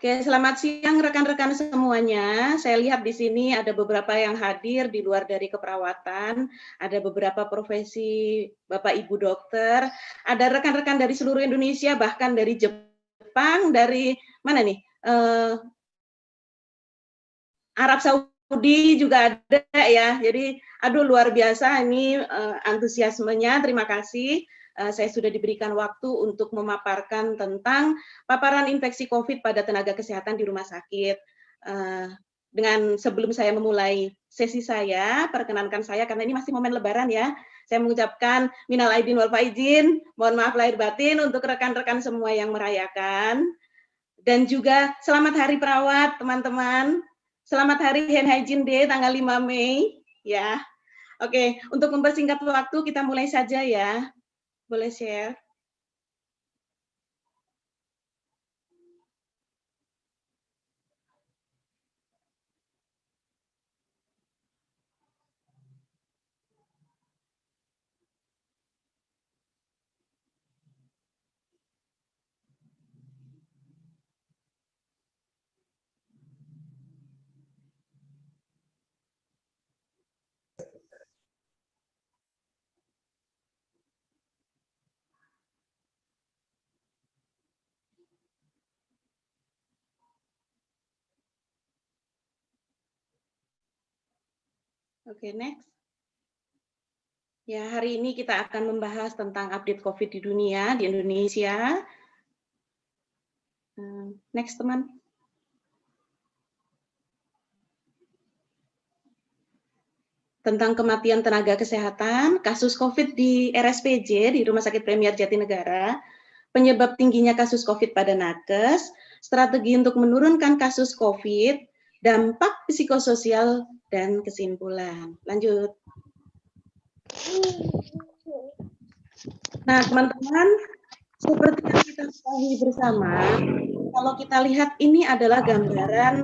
Oke, selamat siang rekan-rekan semuanya. Saya lihat di sini ada beberapa yang hadir di luar dari keperawatan, ada beberapa profesi Bapak Ibu dokter, ada rekan-rekan dari seluruh Indonesia, bahkan dari Jepang, dari mana nih? Arab Saudi juga ada ya. Jadi, aduh luar biasa ini antusiasmenya. Terima kasih. Saya sudah diberikan waktu untuk memaparkan tentang paparan infeksi COVID pada tenaga kesehatan di rumah sakit. Dengan sebelum saya memulai sesi saya, perkenankan saya karena ini masih momen Lebaran ya. Saya mengucapkan minal aidin wal faizin, mohon maaf lahir batin untuk rekan-rekan semua yang merayakan. Dan juga selamat Hari Perawat, teman-teman. Selamat Hari Hand Hygiene Day tanggal 5 Mei ya. Oke, untuk mempersingkat waktu kita mulai saja ya. Boleh share? Oke, next. Ya, hari ini kita akan membahas tentang update COVID di dunia, di Indonesia. Next, teman. Tentang kematian tenaga kesehatan, kasus COVID di RSPJ, di Rumah Sakit Premier Jatinegara, penyebab tingginya kasus COVID pada nakes, strategi untuk menurunkan kasus COVID, dampak psikososial, dan kesimpulan. Lanjut. Nah, teman-teman, seperti yang kita ketahui bersama, kalau kita lihat ini adalah gambaran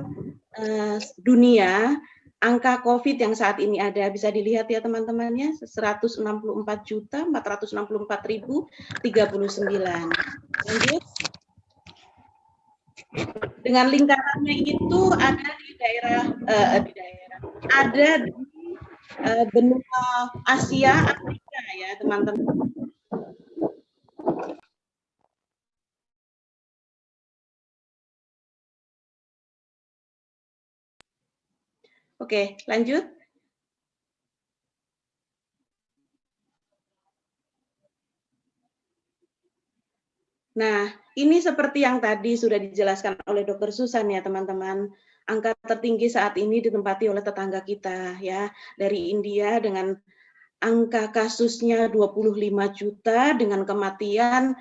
dunia, angka COVID yang saat ini ada, bisa dilihat ya teman-temannya, 164.464.039. Lanjut. Dengan lingkarannya itu ada di daerah, ada di benua Asia, Afrika ya teman-teman. Oke, lanjut. Nah, ini seperti yang tadi sudah dijelaskan oleh Dr. Susan ya teman-teman. Angka tertinggi saat ini ditempati oleh tetangga kita ya, dari India dengan angka kasusnya 25 juta dengan kematian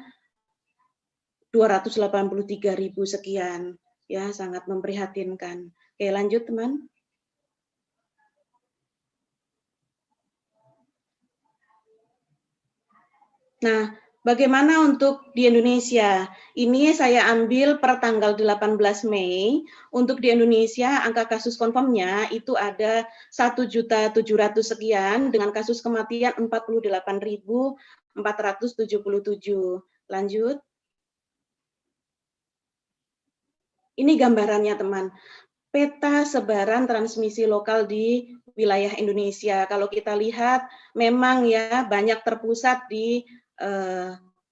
283.000 sekian. Ya, sangat memprihatinkan. Oke, lanjut teman. Nah, bagaimana untuk di Indonesia? Ini saya ambil per tanggal 18 Mei. Untuk di Indonesia, angka kasus konfirmnya itu ada 1.700.000 sekian dengan kasus kematian 48.477. Lanjut. Ini gambarannya, teman. Peta sebaran transmisi lokal di wilayah Indonesia. Kalau kita lihat, memang ya banyak terpusat di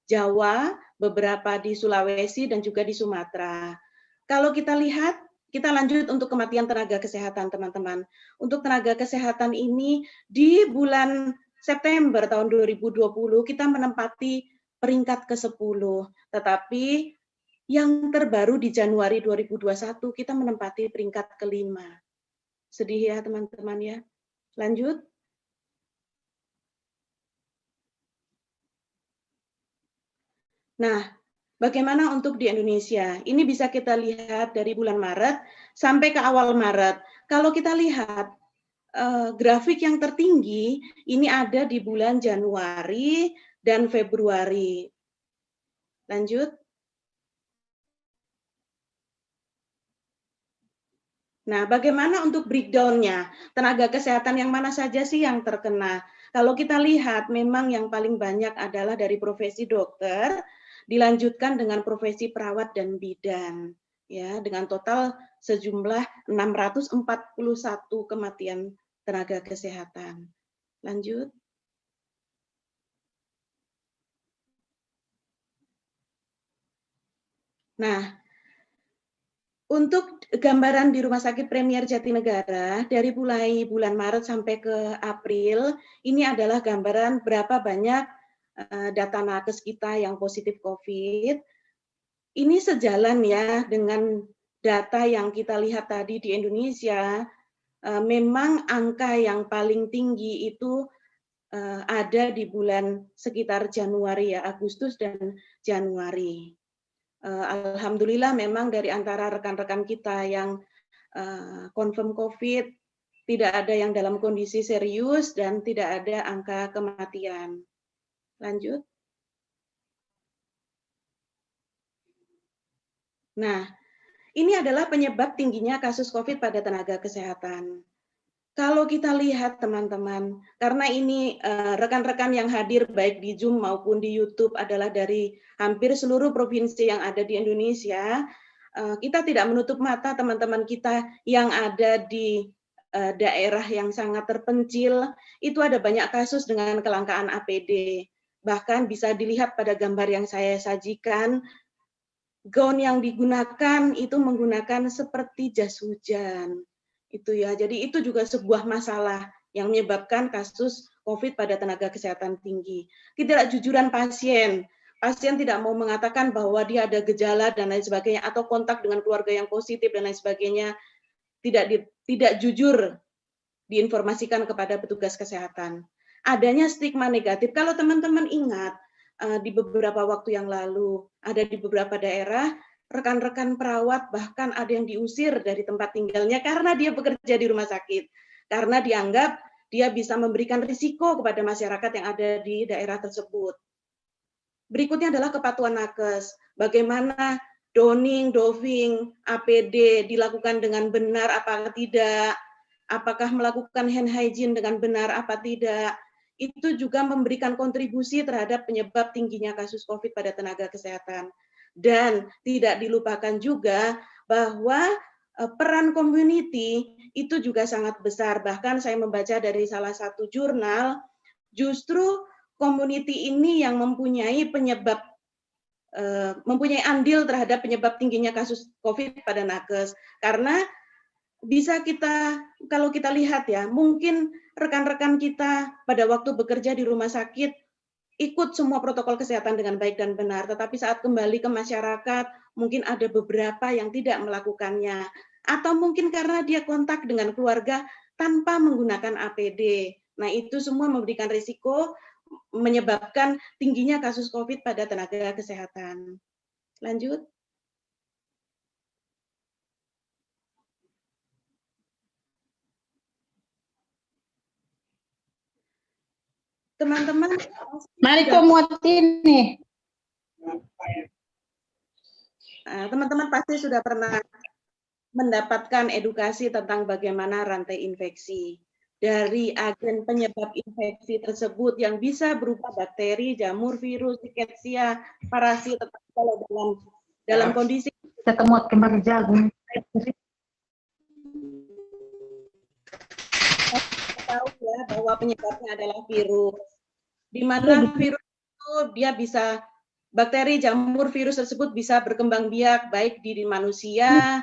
Jawa, beberapa di Sulawesi, dan juga di Sumatera. Kalau kita lihat, kita lanjut untuk kematian tenaga kesehatan, teman-teman. Untuk tenaga kesehatan ini, di bulan September tahun 2020, kita menempati peringkat ke-10. Tetapi yang terbaru di Januari 2021, kita menempati peringkat ke-5. Sedih ya, teman-teman ya. Lanjut. Nah, bagaimana untuk di Indonesia? Ini bisa kita lihat dari bulan Maret sampai ke awal Maret. Kalau kita lihat grafik yang tertinggi, ini ada di bulan Januari dan Februari. Lanjut. Nah, bagaimana untuk breakdown-nya? Tenaga kesehatan yang mana saja sih yang terkena? Kalau kita lihat, memang yang paling banyak adalah dari profesi dokter, dilanjutkan dengan profesi perawat dan bidan. ya, dengan total sejumlah 641 kematian tenaga kesehatan. Lanjut. Nah, untuk gambaran di Rumah Sakit Premier Jatinegara, dari mulai bulan Maret sampai ke April, ini adalah gambaran berapa banyak data nakes kita yang positif COVID. Ini sejalan ya dengan data yang kita lihat tadi di Indonesia, memang angka yang paling tinggi itu ada di bulan sekitar Januari ya, Agustus dan Januari. Alhamdulillah memang dari antara rekan-rekan kita yang confirm COVID, tidak ada yang dalam kondisi serius dan tidak ada angka kematian. Lanjut. Nah, ini adalah penyebab tingginya kasus COVID pada tenaga kesehatan. Kalau kita lihat teman-teman, karena ini rekan-rekan yang hadir baik di Zoom maupun di YouTube adalah dari hampir seluruh provinsi yang ada di Indonesia, kita tidak menutup mata teman-teman kita yang ada di daerah yang sangat terpencil, itu ada banyak kasus dengan kelangkaan APD. Bahkan bisa dilihat pada gambar yang saya sajikan, gaun yang digunakan itu menggunakan seperti jas hujan. Itu ya. Jadi itu juga sebuah masalah yang menyebabkan kasus COVID pada tenaga kesehatan tinggi. Ketidakjujuran pasien. Pasien tidak mau mengatakan bahwa dia ada gejala dan lain sebagainya atau kontak dengan keluarga yang positif dan lain sebagainya. Tidak jujur diinformasikan kepada petugas kesehatan. Adanya stigma negatif. Kalau teman-teman ingat, di beberapa waktu yang lalu, ada di beberapa daerah, rekan-rekan perawat bahkan ada yang diusir dari tempat tinggalnya karena dia bekerja di rumah sakit. Karena dianggap dia bisa memberikan risiko kepada masyarakat yang ada di daerah tersebut. Berikutnya adalah kepatuhan nakes. Bagaimana donning, doffing, APD dilakukan dengan benar apa tidak, apakah melakukan hand hygiene dengan benar apa tidak, itu juga memberikan kontribusi terhadap penyebab tingginya kasus COVID pada tenaga kesehatan. Dan tidak dilupakan juga bahwa peran community itu juga sangat besar. Bahkan saya membaca dari salah satu jurnal, justru community ini yang mempunyai andil terhadap penyebab tingginya kasus COVID pada nakes. Karena bisa kita, kalau kita lihat ya, mungkin rekan-rekan kita pada waktu bekerja di rumah sakit ikut semua protokol kesehatan dengan baik dan benar, tetapi saat kembali ke masyarakat mungkin ada beberapa yang tidak melakukannya, atau mungkin karena dia kontak dengan keluarga tanpa menggunakan APD. Nah, itu semua memberikan risiko menyebabkan tingginya kasus COVID pada tenaga kesehatan. Lanjut. Teman-teman, mari komutin nih. Teman-teman pasti sudah pernah mendapatkan edukasi tentang bagaimana rantai infeksi. Dari agen penyebab infeksi tersebut yang bisa berupa bakteri, jamur, virus, rickettsia, parasit, kalau dalam kondisi ketemu kembar jagung. Tahu ya bahwa penyebabnya adalah virus. Di mana virus itu dia bisa bakteri, jamur, virus tersebut bisa berkembang biak baik di manusia,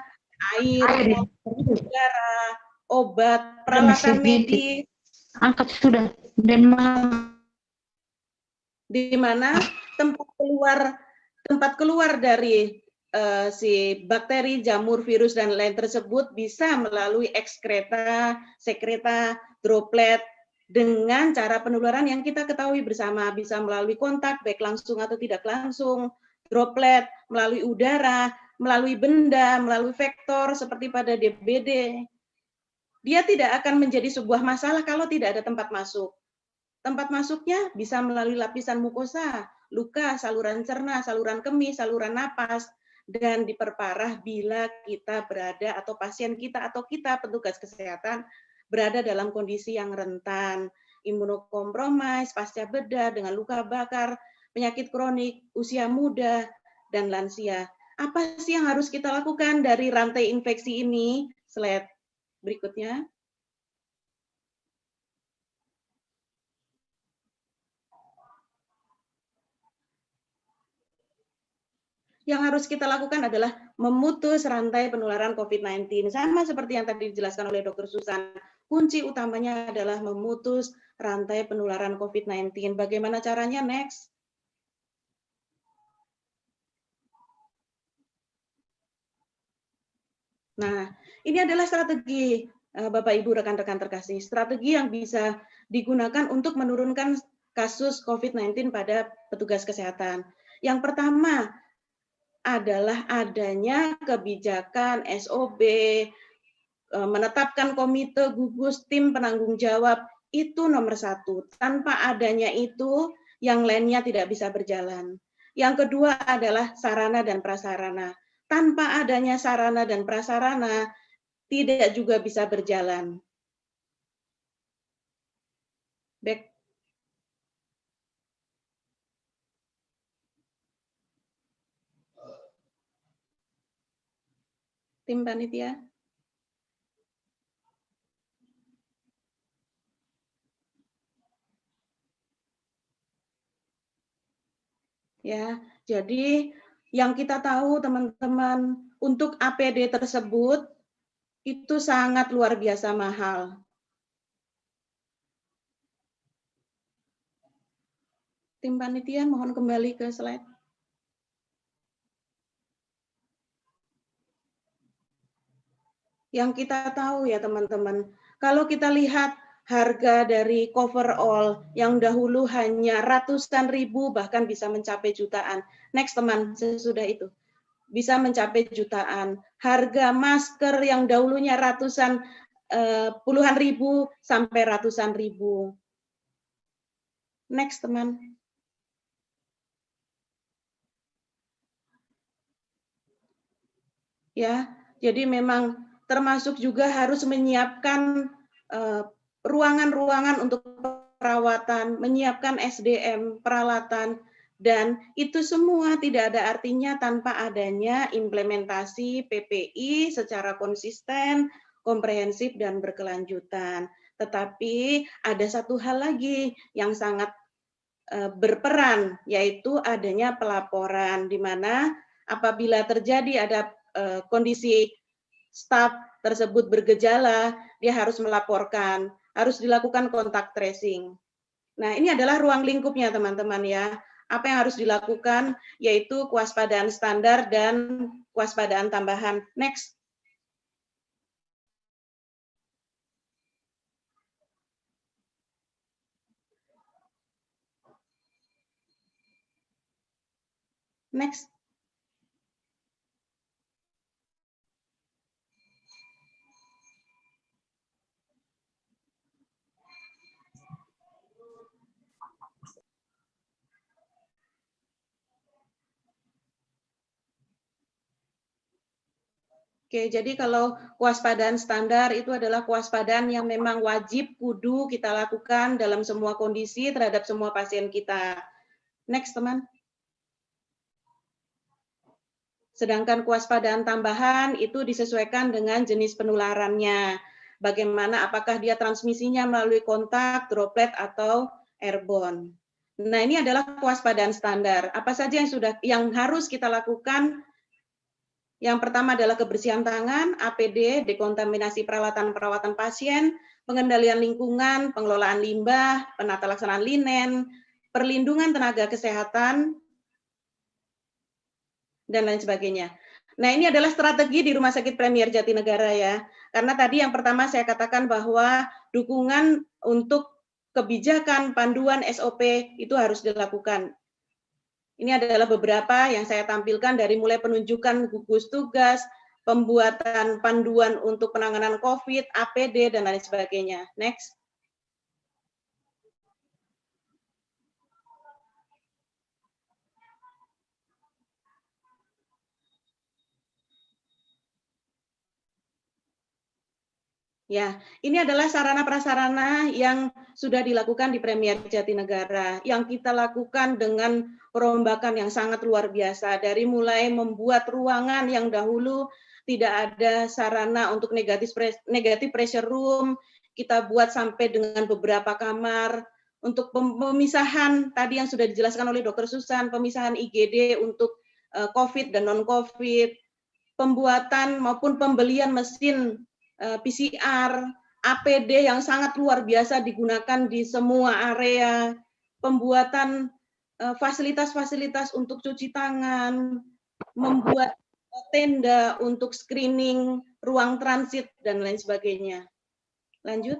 air, udara, obat, peralatan medis. Angkat sudah. Di mana tempat keluar dari si bakteri, jamur, virus dan lain tersebut bisa melalui ekskreta, sekreta, droplet dengan cara penularan yang kita ketahui bersama, bisa melalui kontak baik langsung atau tidak langsung, droplet, melalui udara, melalui benda, melalui vektor seperti pada DBD. Dia tidak akan menjadi sebuah masalah kalau tidak ada tempat masuk. Tempat masuknya bisa melalui lapisan mukosa, luka, saluran cerna, saluran kemih, saluran napas, dan diperparah bila kita berada atau pasien kita atau kita petugas kesehatan berada dalam kondisi yang rentan, imunokompromis, pasca bedah dengan luka bakar, penyakit kronik, usia muda, dan lansia. Apa sih yang harus kita lakukan dari rantai infeksi ini? Slide berikutnya. Yang harus kita lakukan adalah memutus rantai penularan COVID-19. Sama seperti yang tadi dijelaskan oleh Dr. Susan, kunci utamanya adalah memutus rantai penularan COVID-19. Bagaimana caranya? Next. Nah, ini adalah strategi, Bapak Ibu rekan-rekan terkasih, strategi yang bisa digunakan untuk menurunkan kasus COVID-19 pada petugas kesehatan. Yang pertama adalah adanya kebijakan SOP, menetapkan komite gugus tim penanggung jawab, itu nomor satu. Tanpa adanya itu, yang lainnya tidak bisa berjalan. Yang kedua adalah sarana dan prasarana. Tanpa adanya sarana dan prasarana, tidak juga bisa berjalan. Back. Tim panitia. Ya, jadi yang kita tahu teman-teman, untuk APD tersebut itu sangat luar biasa mahal. Tim panitia mohon kembali ke slide. Yang kita tahu ya teman-teman, kalau kita lihat harga dari coverall yang dahulu hanya ratusan ribu bahkan bisa mencapai jutaan. Next teman, sesudah itu. Bisa mencapai jutaan. Harga masker yang dahulunya ratusan puluhan ribu sampai ratusan ribu. Next teman. Ya, jadi memang termasuk juga harus menyiapkan ruangan-ruangan untuk perawatan, menyiapkan SDM, peralatan, dan itu semua tidak ada artinya tanpa adanya implementasi PPI secara konsisten, komprehensif, dan berkelanjutan. Tetapi ada satu hal lagi yang sangat berperan, yaitu adanya pelaporan, di mana apabila terjadi ada kondisi staf tersebut bergejala, dia harus melaporkan, harus dilakukan kontak tracing. Nah, ini adalah ruang lingkupnya, teman-teman ya. Apa yang harus dilakukan, yaitu kewaspadaan standar dan kewaspadaan tambahan. Next. Next. Oke, jadi kalau kewaspadaan standar itu adalah kewaspadaan yang memang wajib kudu kita lakukan dalam semua kondisi terhadap semua pasien kita. Next, teman. Sedangkan kewaspadaan tambahan itu disesuaikan dengan jenis penularannya. Bagaimana, apakah dia transmisinya melalui kontak, droplet, atau airborne. Nah, ini adalah kewaspadaan standar. Apa saja yang harus kita lakukan? Yang pertama adalah kebersihan tangan, APD, dekontaminasi peralatan perawatan pasien, pengendalian lingkungan, pengelolaan limbah, penata laksanaan linen, perlindungan tenaga kesehatan, dan lain sebagainya. Nah, ini adalah strategi di Rumah Sakit Premier Jatinegara ya. Karena tadi yang pertama saya katakan bahwa dukungan untuk kebijakan panduan SOP itu harus dilakukan. Ini adalah beberapa yang saya tampilkan dari mulai penunjukan gugus tugas, pembuatan panduan untuk penanganan COVID, APD, dan lain sebagainya. Next. Ya, ini adalah sarana prasarana yang sudah dilakukan di Premier Jatinegara, yang kita lakukan dengan perombakan yang sangat luar biasa, dari mulai membuat ruangan yang dahulu tidak ada sarana untuk negatif pressure room, kita buat sampai dengan beberapa kamar, untuk pemisahan tadi yang sudah dijelaskan oleh Dr. Susan, pemisahan IGD untuk COVID dan non-COVID, pembuatan maupun pembelian mesin PCR, APD yang sangat luar biasa digunakan di semua area, pembuatan fasilitas-fasilitas untuk cuci tangan, membuat tenda untuk screening, ruang transit, dan lain sebagainya. Lanjut.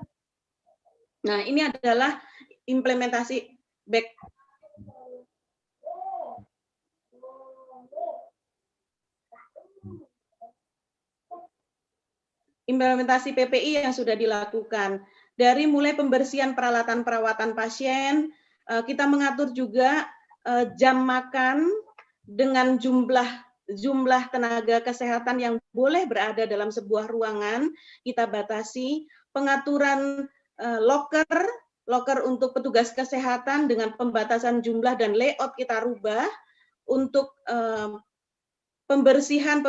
Nah, ini adalah implementasi implementasi PPI yang sudah dilakukan. Dari mulai pembersihan peralatan perawatan pasien, kita mengatur juga jam makan dengan jumlah tenaga kesehatan yang boleh berada dalam sebuah ruangan, kita batasi. Pengaturan loker untuk petugas kesehatan dengan pembatasan jumlah dan layout kita rubah. Untuk pembersihan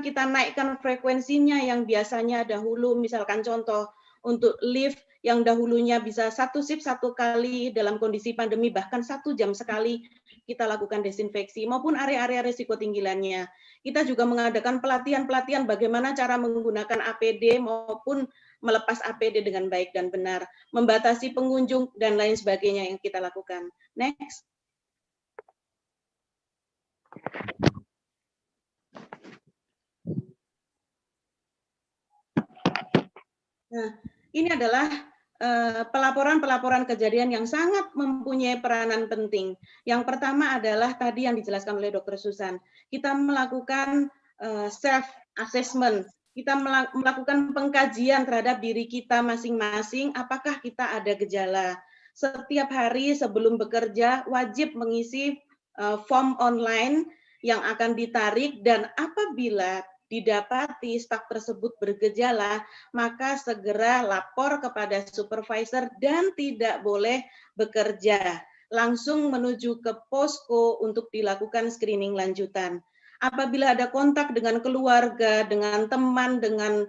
kita naikkan frekuensinya, yang biasanya dahulu misalkan contoh untuk lift yang dahulunya bisa satu shift satu kali, dalam kondisi pandemi bahkan 1 jam sekali kita lakukan desinfeksi, maupun area-area risiko tinggi lainnya. Kita juga mengadakan pelatihan bagaimana cara menggunakan APD maupun melepas APD dengan baik dan benar, membatasi pengunjung dan lain sebagainya yang kita lakukan. Next. Nah, ini adalah pelaporan kejadian yang sangat mempunyai peranan penting. Yang pertama adalah tadi yang dijelaskan oleh Dr. Susan. Kita melakukan self-assessment. Kita melakukan pengkajian terhadap diri kita masing-masing, apakah kita ada gejala. Setiap hari sebelum bekerja, wajib mengisi form online yang akan ditarik, dan apabila didapati staf tersebut bergejala, maka segera lapor kepada supervisor dan tidak boleh bekerja. Langsung menuju ke posko untuk dilakukan screening lanjutan. Apabila ada kontak dengan keluarga, dengan teman, dengan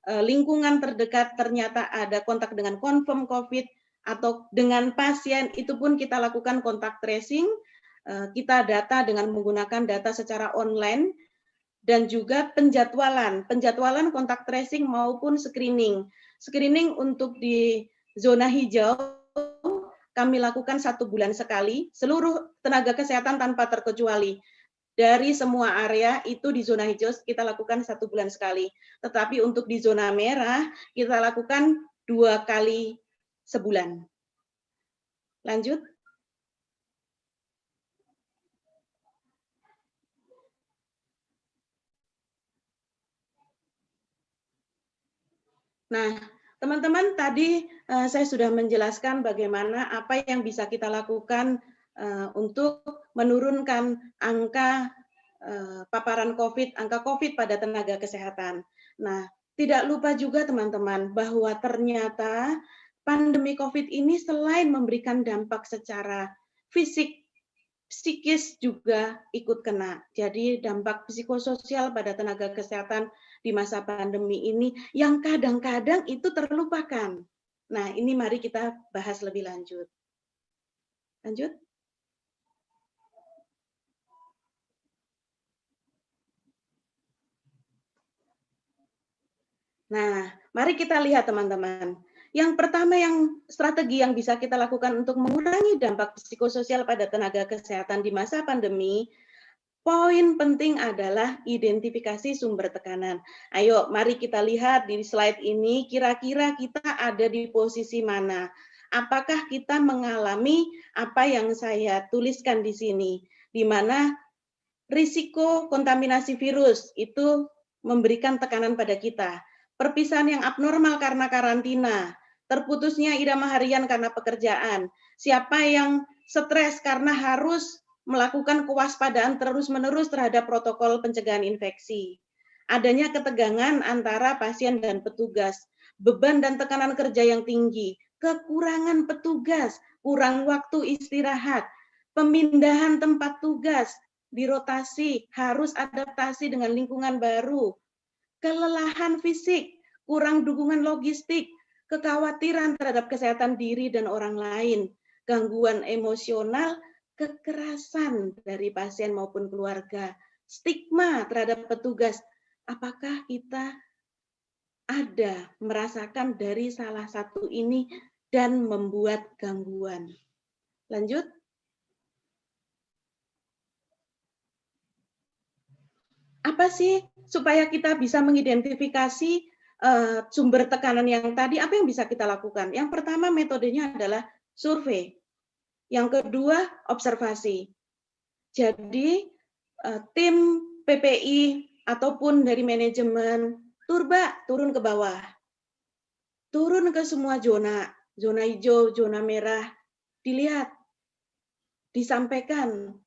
lingkungan terdekat, ternyata ada kontak dengan confirm COVID atau dengan pasien, itu pun kita lakukan kontak tracing. Kita data dengan menggunakan data secara online, dan juga penjadwalan kontak tracing maupun screening. Screening untuk di zona hijau kami lakukan 1 bulan sekali, seluruh tenaga kesehatan tanpa terkecuali. Dari semua area itu di zona hijau kita lakukan 1 bulan sekali. Tetapi untuk di zona merah kita lakukan 2 kali sebulan. Lanjut. Nah, teman-teman, tadi saya sudah menjelaskan bagaimana apa yang bisa kita lakukan untuk menurunkan angka paparan COVID, angka COVID pada tenaga kesehatan. Nah, tidak lupa juga teman-teman bahwa ternyata pandemi COVID ini selain memberikan dampak secara fisik, psikis juga ikut kena. Jadi dampak psikososial pada tenaga kesehatan di masa pandemi ini yang kadang-kadang itu terlupakan. Nah, ini mari kita bahas lebih lanjut. Lanjut. Nah, mari kita lihat teman-teman. Yang pertama, yang strategi yang bisa kita lakukan untuk mengurangi dampak psikososial pada tenaga kesehatan di masa pandemi, poin penting adalah identifikasi sumber tekanan. Ayo, mari kita lihat di slide ini, kira-kira kita ada di posisi mana? Apakah kita mengalami apa yang saya tuliskan di sini, di mana risiko kontaminasi virus itu memberikan tekanan pada kita. Perpisahan yang abnormal karena karantina, terputusnya irama harian karena pekerjaan, siapa yang stres karena harus melakukan kewaspadaan terus-menerus terhadap protokol pencegahan infeksi, adanya ketegangan antara pasien dan petugas, beban dan tekanan kerja yang tinggi, kekurangan petugas, kurang waktu istirahat, pemindahan tempat tugas, dirotasi, harus adaptasi dengan lingkungan baru, kelelahan fisik, kurang dukungan logistik, kekhawatiran terhadap kesehatan diri dan orang lain, gangguan emosional, kekerasan dari pasien maupun keluarga, stigma terhadap petugas. Apakah kita ada merasakan dari salah satu ini dan membuat gangguan? Lanjut. Apa sih supaya kita bisa mengidentifikasi sumber tekanan yang tadi, apa yang bisa kita lakukan? Yang pertama metodenya adalah survei. Yang kedua observasi. Jadi tim PPI ataupun dari manajemen turun ke bawah. Turun ke semua zona hijau, zona merah, dilihat, disampaikan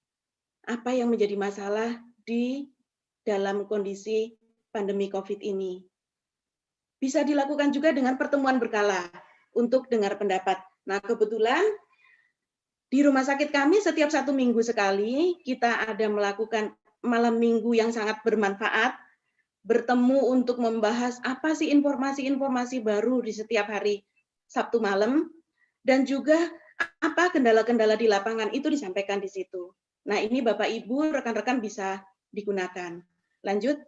apa yang menjadi masalah di dalam kondisi pandemi COVID ini. Bisa dilakukan juga dengan pertemuan berkala untuk dengar pendapat. Nah, kebetulan di rumah sakit kami setiap 1 minggu sekali kita ada melakukan malam minggu yang sangat bermanfaat, bertemu untuk membahas apa sih informasi-informasi baru di setiap hari Sabtu malam, dan juga apa kendala-kendala di lapangan itu disampaikan di situ. Nah, ini Bapak Ibu, rekan-rekan bisa digunakan. Lanjut.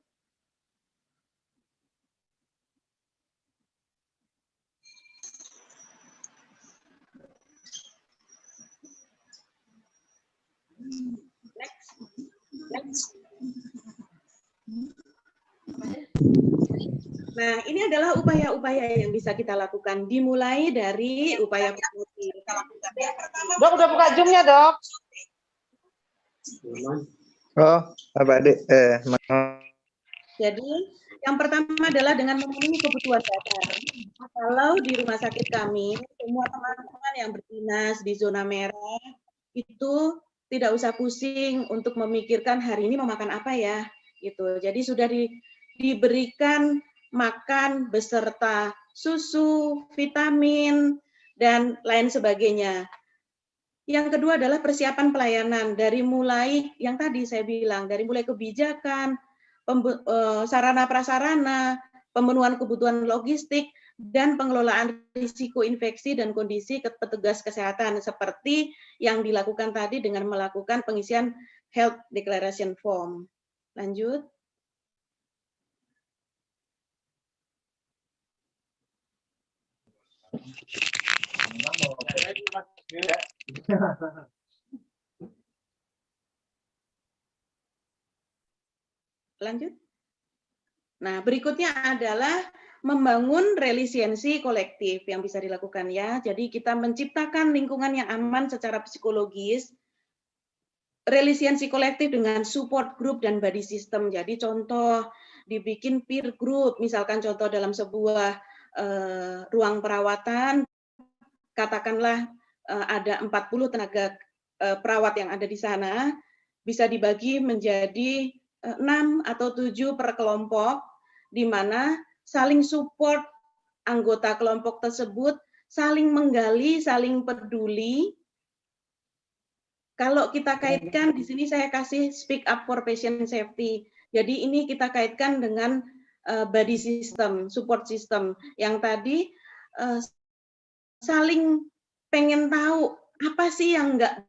Next. Nah, ini adalah upaya-upaya yang bisa kita lakukan. Dimulai dari upaya promosi. Dok, udah buka Zoom-nya, Dok. Oh, apa adik? Jadi, yang pertama adalah dengan memenuhi kebutuhan dasar. Kalau di rumah sakit kami, semua teman-teman yang berdinas di zona merah, itu tidak usah pusing untuk memikirkan hari ini mau makan apa ya. Gitu. Jadi sudah diberikan makan beserta susu, vitamin, dan lain sebagainya. Yang kedua adalah persiapan pelayanan, dari mulai yang tadi saya bilang, dari mulai kebijakan, sarana prasarana, pemenuhan kebutuhan logistik, dan pengelolaan risiko infeksi dan kondisi petugas kesehatan, seperti yang dilakukan tadi dengan melakukan pengisian Health Declaration Form. Lanjut. Lanjut. Nah, berikutnya adalah membangun resiliensi kolektif yang bisa dilakukan ya. Jadi kita menciptakan lingkungan yang aman secara psikologis, resiliensi kolektif dengan support group dan body system. Jadi contoh dibikin peer group, misalkan contoh dalam sebuah ruang perawatan, katakanlah ada 40 tenaga perawat yang ada di sana, bisa dibagi menjadi 6 atau 7 per kelompok, di mana saling support anggota kelompok tersebut, saling menggali, saling peduli. Kalau kita kaitkan, di sini saya kasih speak up for patient safety. Jadi ini kita kaitkan dengan body system, support system, yang tadi saling pengen tahu apa sih yang nggak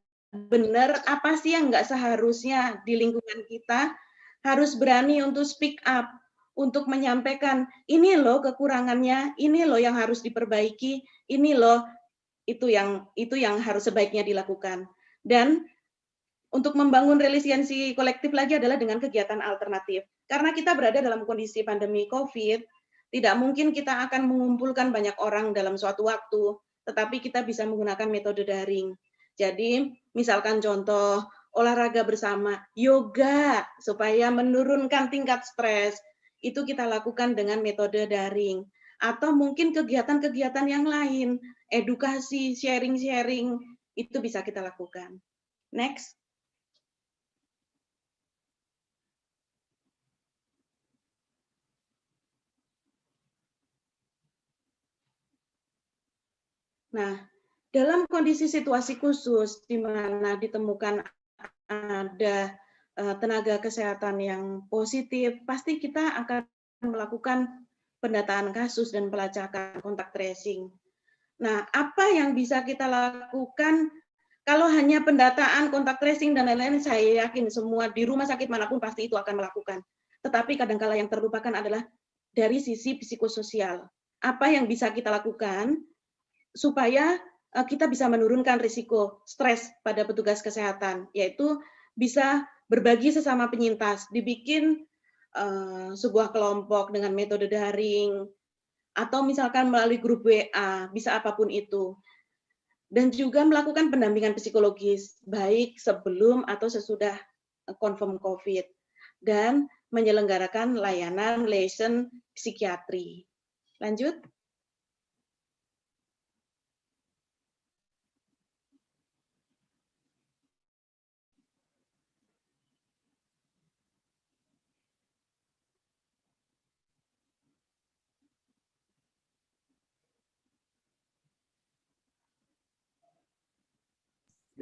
benar, apa sih yang nggak seharusnya di lingkungan kita, harus berani untuk speak up, untuk menyampaikan, ini loh kekurangannya, ini loh yang harus diperbaiki, ini loh itu yang harus sebaiknya dilakukan. Dan untuk membangun resiliensi kolektif lagi adalah dengan kegiatan alternatif. Karena kita berada dalam kondisi pandemi COVID, tidak mungkin kita akan mengumpulkan banyak orang dalam suatu waktu, tetapi kita bisa menggunakan metode daring. Jadi, misalkan contoh olahraga bersama, yoga, supaya menurunkan tingkat stres, itu kita lakukan dengan metode daring. Atau mungkin kegiatan-kegiatan yang lain, edukasi, sharing-sharing, itu bisa kita lakukan. Next. Nah, dalam kondisi situasi khusus di mana ditemukan ada tenaga kesehatan yang positif, pasti kita akan melakukan pendataan kasus dan pelacakan kontak tracing. Nah, apa yang bisa kita lakukan kalau hanya pendataan kontak tracing dan lain-lain, saya yakin semua di rumah sakit manapun pasti itu akan melakukan. Tetapi kadang-kala yang terlupakan adalah dari sisi psikososial. Apa yang bisa kita lakukan supaya kita bisa menurunkan risiko stres pada petugas kesehatan, yaitu bisa berbagi sesama penyintas, dibikin sebuah kelompok dengan metode daring, atau misalkan melalui grup WA, bisa apapun itu. Dan juga melakukan pendampingan psikologis, baik sebelum atau sesudah confirm COVID. Dan menyelenggarakan layanan liaison psikiatri. Lanjut.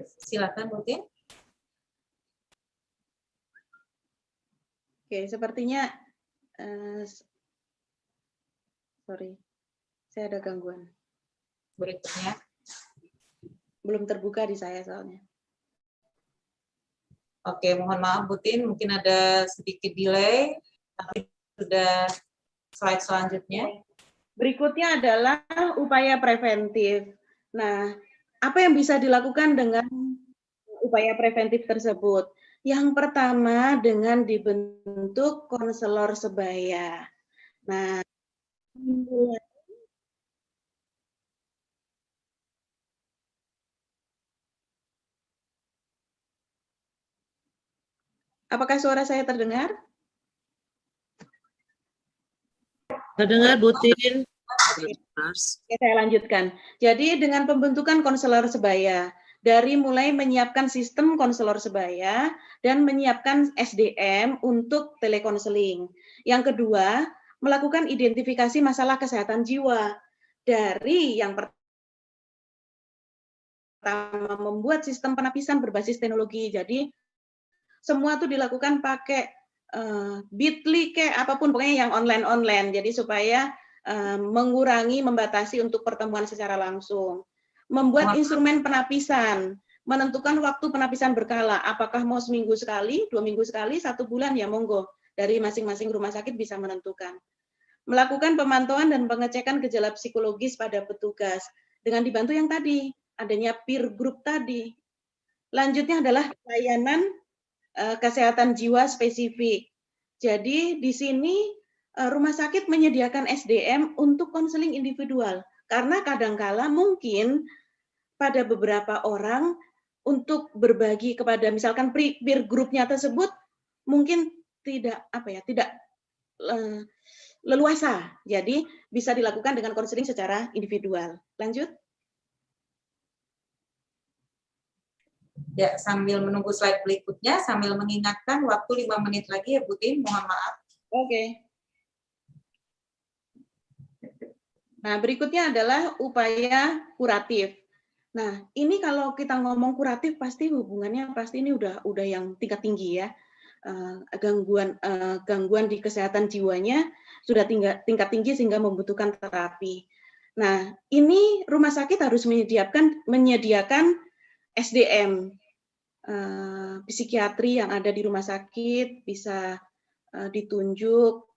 Silakan, Bu Tin. Oke, sepertinya sorry, saya ada gangguan. Berikutnya. Belum terbuka di saya soalnya. Oke, mohon maaf Bu Tin, mungkin ada sedikit delay, tapi sudah slide selanjutnya. Berikutnya adalah upaya preventif. Nah, apa yang bisa dilakukan dengan upaya preventif tersebut? Yang pertama dengan dibentuk konselor sebaya. Nah, apakah suara saya terdengar? Terdengar, Bu Tin. Oke, saya lanjutkan. Jadi dengan pembentukan konselor sebaya, dari mulai menyiapkan sistem konselor sebaya dan menyiapkan SDM untuk telekonseling. Yang kedua, melakukan identifikasi masalah kesehatan jiwa. Dari yang pertama, membuat sistem penapisan berbasis teknologi. Jadi semua itu dilakukan pakai Bitly kayak apapun, pokoknya yang online. Jadi supaya mengurangi, membatasi untuk pertemuan secara langsung. Membuat instrumen penapisan, menentukan waktu penapisan berkala, apakah mau seminggu sekali, 2 minggu sekali, 1 bulan, ya monggo. Dari masing-masing rumah sakit bisa menentukan. Melakukan pemantauan dan pengecekan gejala psikologis pada petugas, dengan dibantu yang tadi, adanya peer group tadi. Lanjutnya adalah layanan kesehatan jiwa spesifik. Jadi di sini rumah sakit menyediakan SDM untuk konseling individual, karena kadangkala mungkin pada beberapa orang untuk berbagi kepada misalkan peer grupnya tersebut mungkin tidak leluasa. Jadi bisa dilakukan dengan konseling secara individual. Lanjut. Ya, sambil menunggu slide berikutnya, sambil mengingatkan waktu 5 menit lagi ya Bu Tin, mohon maaf. Oke. Nah, berikutnya adalah upaya kuratif. Nah, ini kalau kita ngomong kuratif pasti hubungannya pasti ini udah yang tingkat tinggi ya. Gangguan di kesehatan jiwanya sudah tingkat tinggi sehingga membutuhkan terapi. Nah, ini rumah sakit harus menyediakan SDM psikiatri yang ada di rumah sakit, bisa ditunjuk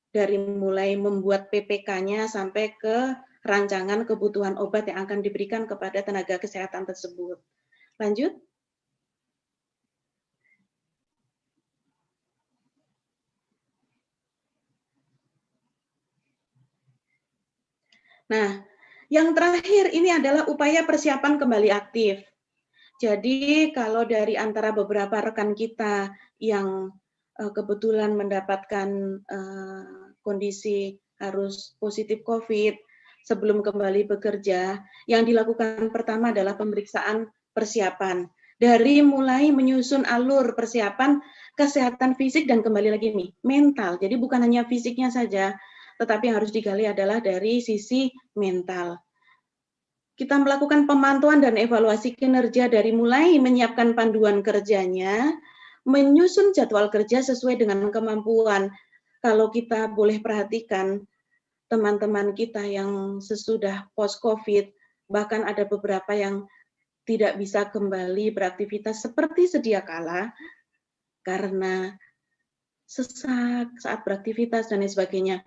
dari mulai membuat PPK-nya sampai ke rancangan kebutuhan obat yang akan diberikan kepada tenaga kesehatan tersebut. Lanjut. Nah, yang terakhir ini adalah upaya persiapan kembali aktif. Jadi kalau dari antara beberapa rekan kita yang kebetulan mendapatkan kondisi harus positif COVID sebelum kembali bekerja, yang dilakukan pertama adalah pemeriksaan persiapan. Dari mulai menyusun alur persiapan kesehatan fisik dan kembali lagi nih, mental. Jadi bukan hanya fisiknya saja, tetapi yang harus digali adalah dari sisi mental. kita melakukan pemantauan dan evaluasi kinerja dari mulai menyiapkan panduan kerjanya, menyusun jadwal kerja sesuai dengan kemampuan. Kalau kita boleh perhatikan, teman-teman kita yang sesudah post-COVID, bahkan ada beberapa yang tidak bisa kembali beraktivitas seperti sedia kala, karena sesak saat beraktivitas dan lain sebagainya.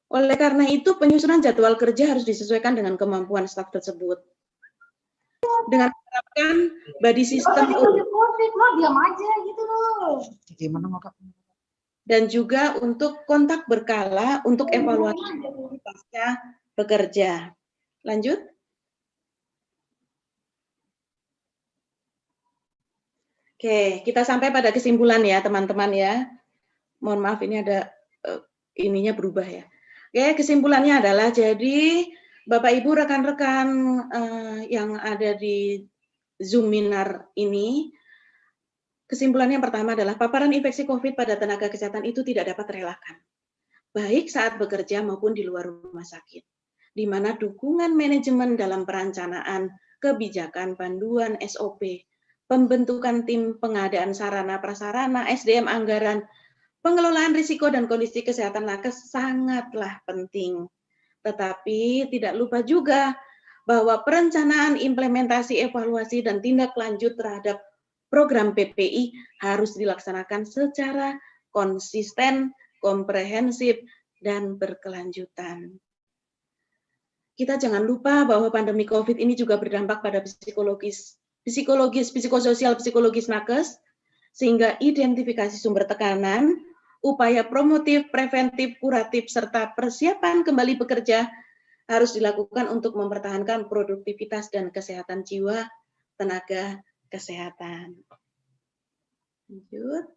Oleh karena itu, penyusunan jadwal kerja harus disesuaikan dengan kemampuan staf tersebut. Dengan menerapkan body system diam aja gitu loh. dan juga untuk kontak berkala untuk evaluasi pasca bekerja. Lanjut. Oke, kita sampai pada kesimpulan ya, teman-teman ya. Mohon maaf, ini ada ininya berubah ya. Oke, kesimpulannya adalah jadi Bapak Ibu rekan-rekan yang ada di Zoominar ini, kesimpulannya yang pertama adalah paparan infeksi COVID pada tenaga kesehatan itu tidak dapat terelakkan, baik saat bekerja maupun di luar rumah sakit, di mana dukungan manajemen dalam perencanaan, kebijakan, panduan, SOP, pembentukan tim pengadaan sarana prasarana, SDM anggaran, pengelolaan risiko dan kondisi kesehatan nakes sangatlah penting. Tetapi tidak lupa juga bahwa perencanaan, implementasi, evaluasi, dan tindak lanjut terhadap program PPI harus dilaksanakan secara konsisten, komprehensif, dan berkelanjutan. Kita jangan lupa bahwa pandemi COVID ini juga berdampak pada psikososial, psikologis nakes, sehingga identifikasi sumber tekanan, upaya promotif, preventif, kuratif, serta persiapan kembali bekerja harus dilakukan untuk mempertahankan produktivitas dan kesehatan jiwa tenaga kesehatan. Lanjut.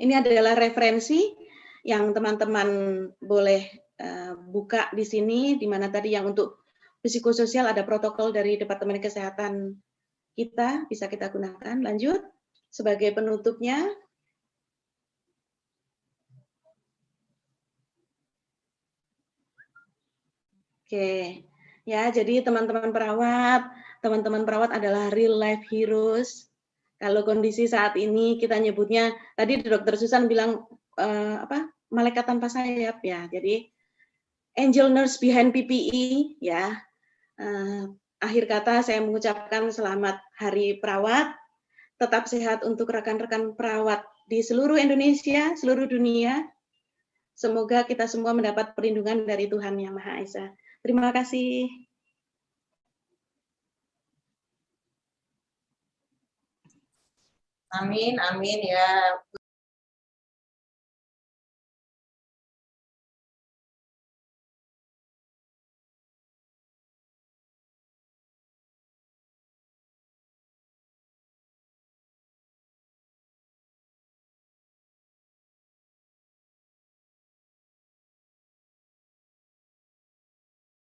Ini adalah referensi yang teman-teman boleh buka di sini, di mana tadi yang untuk psikososial ada protokol dari Departemen Kesehatan kita, bisa kita gunakan. Lanjut, sebagai penutupnya. Oke, ya jadi teman-teman perawat adalah real life heroes. Kalau kondisi saat ini kita nyebutnya, tadi Dokter Susan bilang malaikat tanpa sayap ya. Jadi angel nurse behind PPE ya. Akhir kata saya mengucapkan selamat Hari Perawat. Tetap sehat untuk rekan-rekan perawat di seluruh Indonesia, seluruh dunia. Semoga kita semua mendapat perlindungan dari Tuhan Yang Maha Esa. Terima kasih. Amin, amin ya.